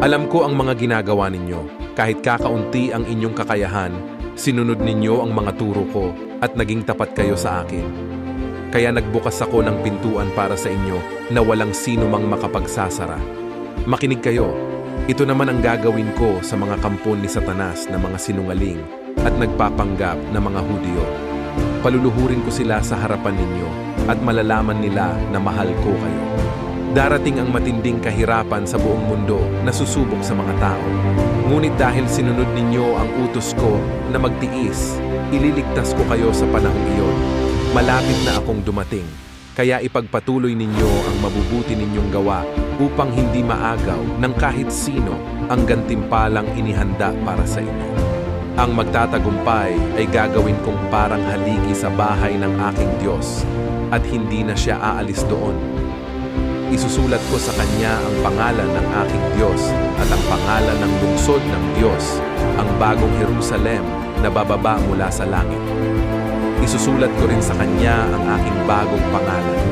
Alam ko ang mga ginagawa ninyo. Kahit kakaunti ang inyong kakayahan, sinunod ninyo ang mga turo ko at naging tapat kayo sa akin. Kaya nagbukas ako ng pintuan para sa inyo na walang sino mang makapagsasara. Makinig kayo. Ito naman ang gagawin ko sa mga kampon ni Satanas na mga sinungaling at nagpapanggap na mga Hudyo. Paluluhurin ko sila sa harapan ninyo at malalaman nila na mahal ko kayo. Darating ang matinding kahirapan sa buong mundo na susubok sa mga tao. Ngunit dahil sinunod ninyo ang utos ko na magtiis, ililigtas ko kayo sa panahong iyon. Malapit na akong dumating, kaya ipagpatuloy ninyo ang mabubuti ninyong gawa upang hindi maagaw ng kahit sino ang gantimpalang inihanda para sa inyo. Ang magtatagumpay ay gagawin kong parang haligi sa bahay ng aking Diyos at hindi na siya aalis doon. Isusulat ko sa kanya ang pangalan ng aking Diyos at ang pangalan ng lungsod ng Diyos, ang bagong Jerusalem na bababa mula sa langit. Isusulat ko rin sa kanya ang aking bagong pangalan.